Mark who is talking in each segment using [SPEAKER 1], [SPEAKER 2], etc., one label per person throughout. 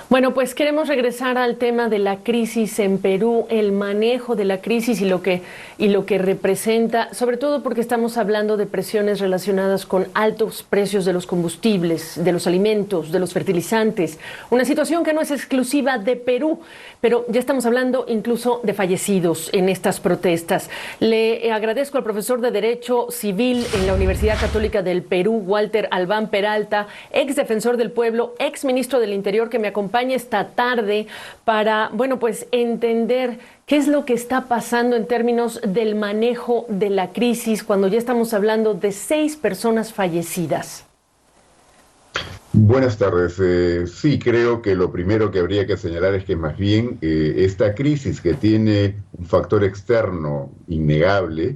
[SPEAKER 1] Bueno, pues queremos regresar al tema de la crisis en Perú, el manejo de la crisis y lo que representa, sobre todo porque estamos hablando de presiones relacionadas con altos precios de los combustibles, de los alimentos, de los fertilizantes, una situación que no es exclusiva de Perú, pero ya estamos hablando incluso de fallecidos en estas protestas. Le agradezco al profesor de Derecho Civil en la Universidad Católica del Perú, Walter Albán Peralta, ex defensor del pueblo, ex ministro del Interior, que me acompaña esta tarde para, bueno, pues entender qué es lo que está pasando en términos del manejo de la crisis cuando ya estamos hablando de 6 personas fallecidas.
[SPEAKER 2] Buenas tardes. Sí, creo que lo primero que habría que señalar es que más bien esta crisis que tiene un factor externo innegable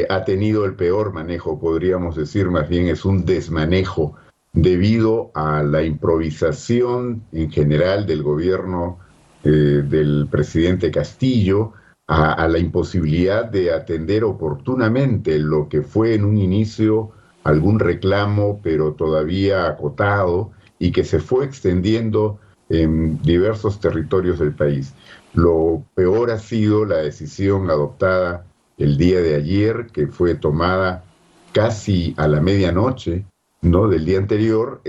[SPEAKER 2] ha tenido el peor manejo, podríamos decir, más bien es un desmanejo debido a la improvisación en general del gobierno del presidente Castillo, a la imposibilidad de atender oportunamente lo que fue en un inicio algún reclamo, pero todavía acotado, y que se fue extendiendo en diversos territorios del país. Lo peor ha sido la decisión adoptada el día de ayer, que fue tomada casi a la medianoche, ¿no?, del día anterior.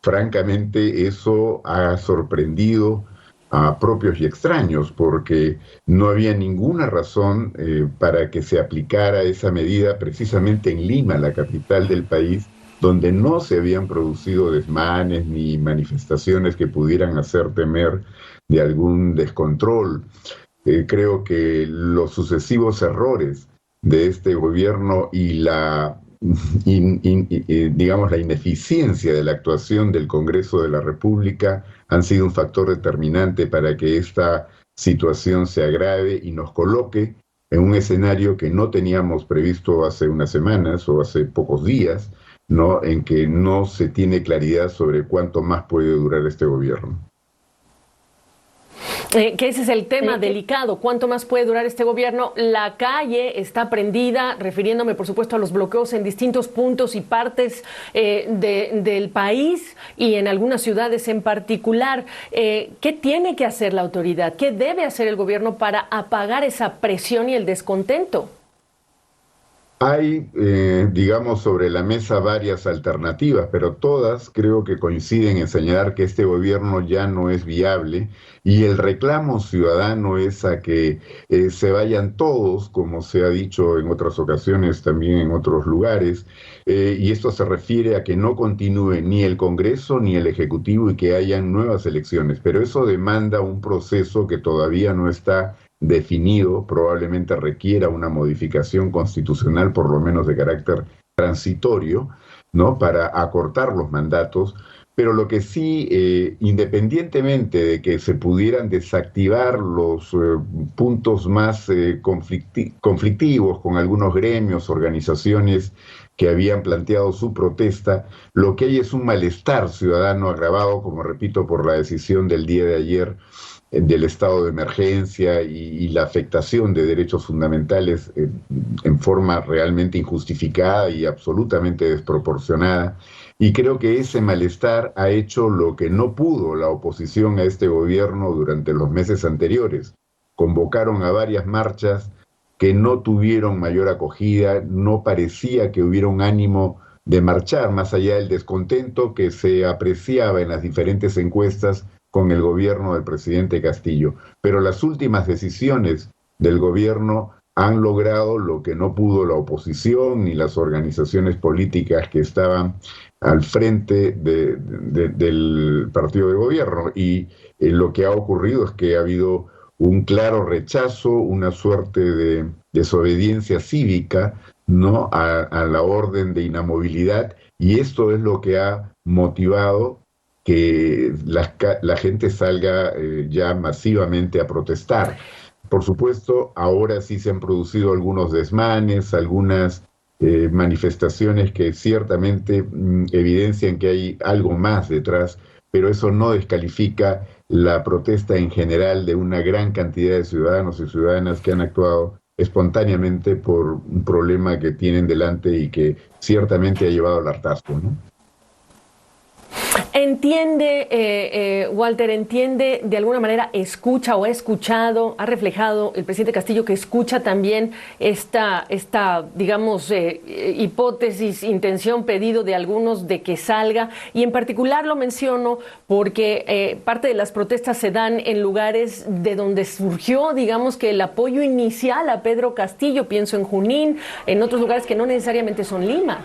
[SPEAKER 2] Francamente, eso ha sorprendido a propios y extraños, porque no había ninguna razón para que se aplicara esa medida precisamente en Lima, la capital del país, donde no se habían producido desmanes ni manifestaciones que pudieran hacer temer de algún descontrol. Creo que los sucesivos errores de este gobierno y digamos, la ineficiencia de la actuación del Congreso de la República han sido un factor determinante para que esta situación se agrave y nos coloque en un escenario que no teníamos previsto hace unas semanas o hace pocos días, ¿no?, en que no se tiene claridad sobre cuánto más puede durar este gobierno.
[SPEAKER 1] Que ese es el tema delicado. ¿Cuánto más puede durar este gobierno? La calle está prendida, refiriéndome, por supuesto, a los bloqueos en distintos puntos y partes del país y en algunas ciudades en particular. ¿Qué tiene que hacer la autoridad? ¿Qué debe hacer el gobierno para apagar esa presión y el descontento?
[SPEAKER 2] Hay, digamos, sobre la mesa varias alternativas, pero todas creo que coinciden en señalar que este gobierno ya no es viable, y el reclamo ciudadano es a que se vayan todos, como se ha dicho en otras ocasiones también en otros lugares, y esto se refiere a que no continúe ni el Congreso ni el Ejecutivo y que hayan nuevas elecciones, pero eso demanda un proceso que todavía no está definido, probablemente requiera una modificación constitucional, por lo menos de carácter transitorio, ¿no?, para acortar los mandatos. Pero lo que sí, independientemente de que se pudieran desactivar los puntos más conflictivos con algunos gremios, organizaciones que habían planteado su protesta, lo que hay es un malestar ciudadano agravado, como repito, por la decisión del día de ayer del estado de emergencia y la afectación de derechos fundamentales en forma realmente injustificada y absolutamente desproporcionada. Y creo que ese malestar ha hecho lo que no pudo la oposición a este gobierno durante los meses anteriores. Convocaron a varias marchas que no tuvieron mayor acogida, no parecía que hubiera un ánimo de marchar, más allá del descontento que se apreciaba en las diferentes encuestas con el gobierno del presidente Castillo. Pero las últimas decisiones del gobierno han logrado lo que no pudo la oposición ni las organizaciones políticas que estaban al frente del partido de gobierno. Y lo que ha ocurrido es que ha habido un claro rechazo, una suerte de desobediencia cívica, ¿no?, a la orden de inamovilidad, y esto es lo que ha motivado que la gente salga ya masivamente a protestar. Por supuesto, ahora sí se han producido algunos desmanes, algunas manifestaciones que ciertamente evidencian que hay algo más detrás, pero eso no descalifica la protesta en general de una gran cantidad de ciudadanos y ciudadanas que han actuado espontáneamente por un problema que tienen delante y que ciertamente ha llevado al hartazgo, ¿no?
[SPEAKER 1] Walter, entiende de alguna manera, escucha o ha escuchado, ha reflejado el presidente Castillo que escucha también esta digamos, hipótesis, intención, pedido de algunos de que salga, y en particular lo menciono porque parte de las protestas se dan en lugares de donde surgió, digamos, que el apoyo inicial a Pedro Castillo, pienso en Junín, en otros lugares que no necesariamente son Lima.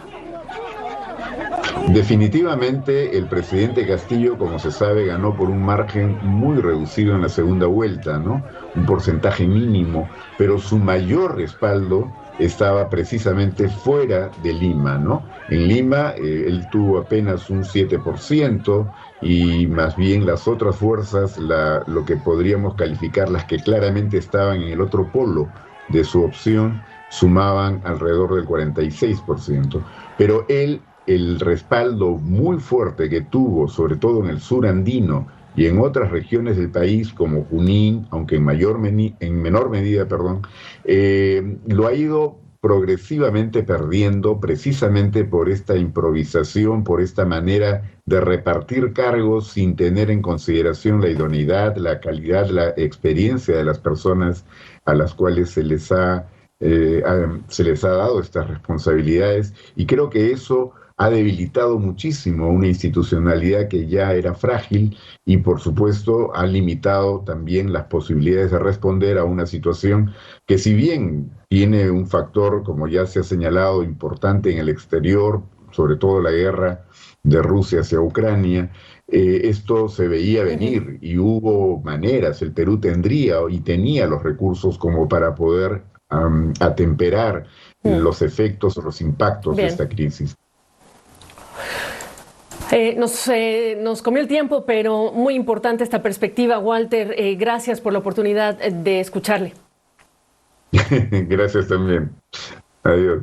[SPEAKER 2] Definitivamente el presidente Castillo, como se sabe, ganó por un margen muy reducido en la segunda vuelta, ¿no? Un porcentaje mínimo, pero su mayor respaldo estaba precisamente fuera de Lima, ¿no? En Lima él tuvo apenas un 7% y más bien las otras fuerzas, lo que podríamos calificar, las que claramente estaban en el otro polo de su opción, sumaban alrededor del 46%. Pero él, el respaldo muy fuerte que tuvo, sobre todo en el sur andino y en otras regiones del país como Junín, aunque en menor medida, lo ha ido progresivamente perdiendo precisamente por esta improvisación, por esta manera de repartir cargos sin tener en consideración la idoneidad, la calidad, la experiencia de las personas a las cuales se les ha dado estas responsabilidades, y creo que eso ha debilitado muchísimo una institucionalidad que ya era frágil y, por supuesto, ha limitado también las posibilidades de responder a una situación que, si bien tiene un factor, como ya se ha señalado, importante en el exterior, sobre todo la guerra de Rusia hacia Ucrania, esto se veía venir y hubo maneras, el Perú tendría y tenía los recursos como para poder atemperar los efectos o los impactos de esta crisis.
[SPEAKER 1] Nos comió el tiempo, pero muy importante esta perspectiva, Walter. Gracias por la oportunidad de escucharle.
[SPEAKER 2] Gracias también. Adiós.